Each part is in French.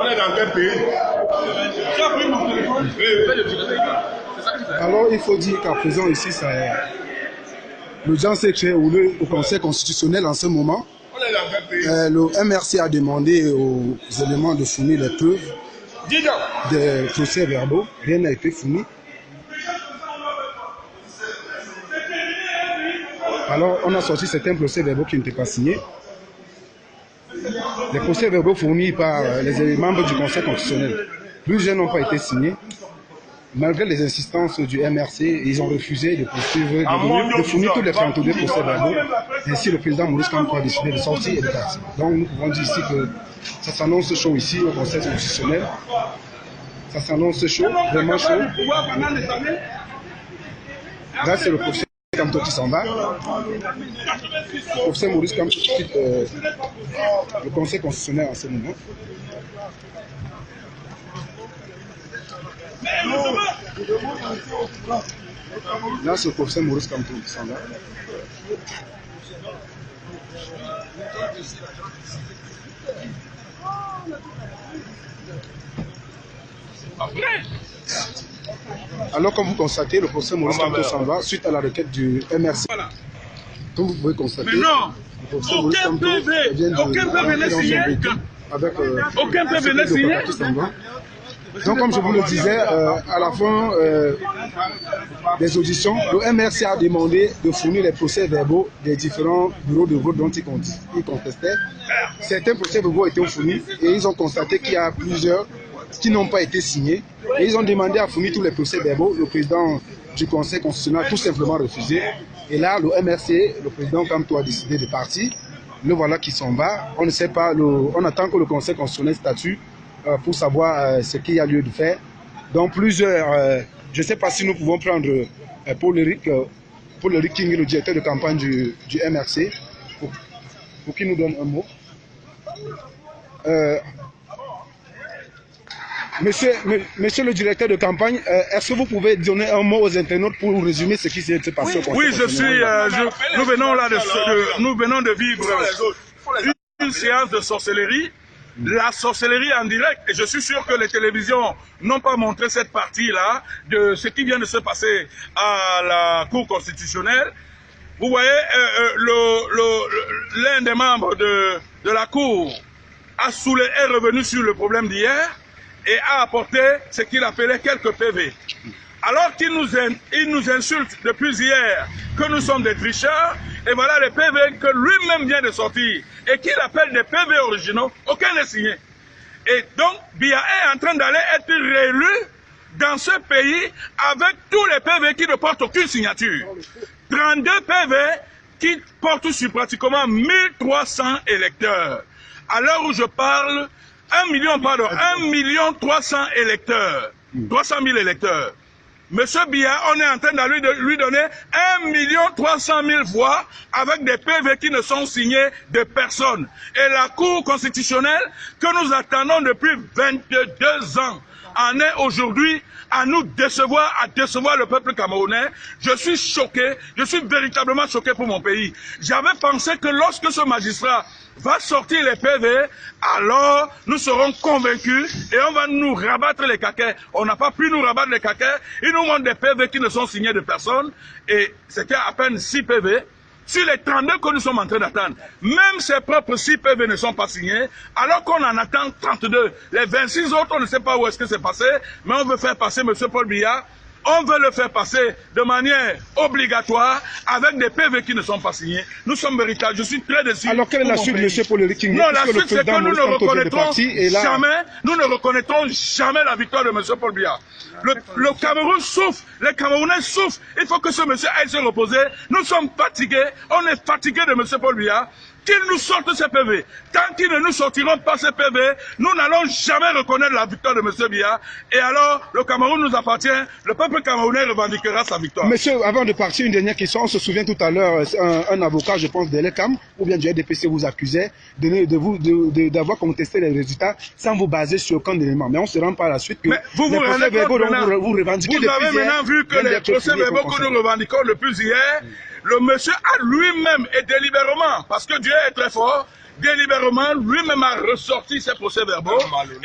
On est dans quel pays? Tu as pris mon téléphone? Alors, il faut dire qu'à présent, ici, l'audience est créée au Conseil constitutionnel en ce moment. On est dans quel pays? Le MRC a demandé aux éléments de fournir les preuves des procès verbaux. Rien n'a été fourni. Alors, on a sorti certains procès verbaux qui n'étaient pas signés. Les procès verbaux fournis par les membres du Conseil constitutionnel, plusieurs n'ont pas été signés. Malgré les insistances du MRC, ils ont refusé de poursuivre, de fournir tous les 32 procès verbaux. Ainsi, le président Maurice Kamto a décidé de sortir et de partir. Donc, nous pouvons dire ici que ça s'annonce chaud ici au Conseil constitutionnel. Ça s'annonce chaud, vraiment chaud. Là, c'est le professeur Kamto qui s'en va. Le professeur Maurice Kamto quitte le Conseil constitutionnel en ce moment. Là, c'est le professeur Maurice Kamto qui s'en va. Alors, comme vous constatez, le professeur Maurice Kamto s'en va suite à la requête du MRC. Comme vous pouvez constater, le professeur Maurice Kamto vient aucun PV n'est signé. Avec aucun PV n'est signé. Donc, comme je vous le disais, à la fin des auditions, le MRC a demandé de fournir les procès verbaux des différents bureaux de vote dont ils contestaient. Certains procès verbaux ont été fournis et ils ont constaté qu'il y a plusieurs qui n'ont pas été signés. Et ils ont demandé à fournir tous les procès verbaux. Le président du Conseil constitutionnel a tout simplement refusé. Et là, le MRC, le président Kamto a décidé de partir. Le voilà qui s'en va. On ne sait pas, on attend que le Conseil constitutionnel statue pour savoir ce qu'il y a lieu de faire. Donc plusieurs, je ne sais pas si nous pouvons prendre Paul Eric King, le directeur de campagne du MRC, pour qu'il nous donne un mot. Monsieur le directeur de campagne, est-ce que vous pouvez donner un mot aux internautes pour résumer ce qui s'est passé au Conseil? Oui, nous venons de vivre une séance de sorcellerie. La sorcellerie en direct, et je suis sûr que les télévisions n'ont pas montré cette partie-là de ce qui vient de se passer à la Cour constitutionnelle. Vous voyez, l'un des membres de la Cour est revenu sur le problème d'hier et a apporté ce qu'il appelait quelques PV. Alors qu'il nous insulte depuis hier que nous sommes des tricheurs, et voilà les PV que lui-même vient de sortir, et qu'il appelle des PV originaux, aucun n'est signé. Et donc, Biya est en train d'aller être réélu dans ce pays avec tous les PV qui ne portent aucune signature. 32 PV qui portent sur pratiquement 1300 électeurs. À l'heure où je parle, 1 300 000 électeurs. 300 000 électeurs. Monsieur Biya, on est en train de lui donner 1 300 000 voix avec des PV qui ne sont signés de personne. Et la Cour constitutionnelle, que nous attendons depuis 22 ans, en est aujourd'hui à nous décevoir, à décevoir le peuple camerounais. Je suis choqué, je suis véritablement choqué pour mon pays. J'avais pensé que lorsque ce magistrat va sortir les PV, alors nous serons convaincus et on va nous rabattre les caquets. On n'a pas pu nous rabattre les caquets. Ils nous montrent des PV qui ne sont signés de personne et c'était à peine 6 PV. Sur les 32 que nous sommes en train d'attendre, même ces propres 6 PV ne sont pas signés, alors qu'on en attend 32. Les 26 autres, on ne sait pas où est-ce que c'est passé, mais on veut faire passer M. Paul Biya. On veut le faire passer de manière obligatoire avec des PV qui ne sont pas signés. Nous sommes véritables. Je suis très déçu. Alors quelle est la suite, M. Paul Eric King? Non, la suite, c'est que nous ne reconnaîtrons jamais la victoire de M. Paul Biya. Le Cameroun souffre, les Camerounais souffrent. Il faut que ce monsieur aille se reposer. Nous sommes fatigués. On est fatigués de M. Paul Biya. Qu'ils nous sortent ces PV. Tant qu'ils ne nous sortiront pas ces PV, nous n'allons jamais reconnaître la victoire de M. Biya. Et alors, le Cameroun nous appartient, le peuple camerounais revendiquera sa victoire. Monsieur, avant de partir, une dernière question. On se souvient tout à l'heure, un avocat, je pense, de l'ECAM, ou bien du RDPC vous accusait d'avoir contesté les résultats sans vous baser sur aucun élément. Mais on se rend par la suite que mais vous les procès verbaux dont vous revendiquez depuis hier... Vous avez maintenant vu que les procès verbaux que nous revendiquons depuis hier, le monsieur a lui-même et délibérément, parce que Dieu est très fort, délibérément, lui-même a ressorti ces procès-verbaux.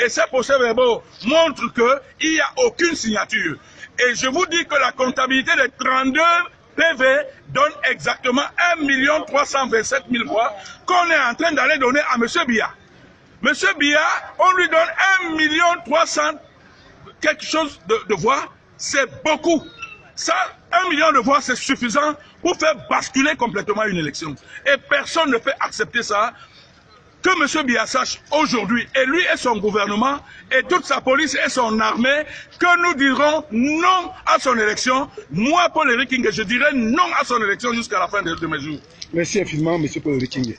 Et ces procès-verbaux montrent qu'il n'y a aucune signature. Et je vous dis que la comptabilité des 32 PV donne exactement 1 327 000 voix qu'on est en train d'aller donner à M. Biya. M. Biya, on lui donne 1 300 000 quelque chose de voix, c'est beaucoup. Ça, 1 million de voix, c'est suffisant pour faire basculer complètement une élection. Et personne ne peut accepter ça. Que M. Biya sache aujourd'hui, et lui et son gouvernement, et toute sa police et son armée, que nous dirons non à son élection. Moi, Paul-Éric Kinge, je dirai non à son élection jusqu'à la fin de mes jours. Merci infiniment, M. Paul-Éric Kinge.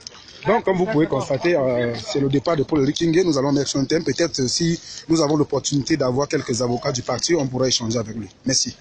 Donc, comme vous pouvez constater, c'est le départ de Paul-Éric Kinge. Nous allons mettre un thème. Peut-être si nous avons l'opportunité d'avoir quelques avocats du parti, on pourra échanger avec lui. Merci.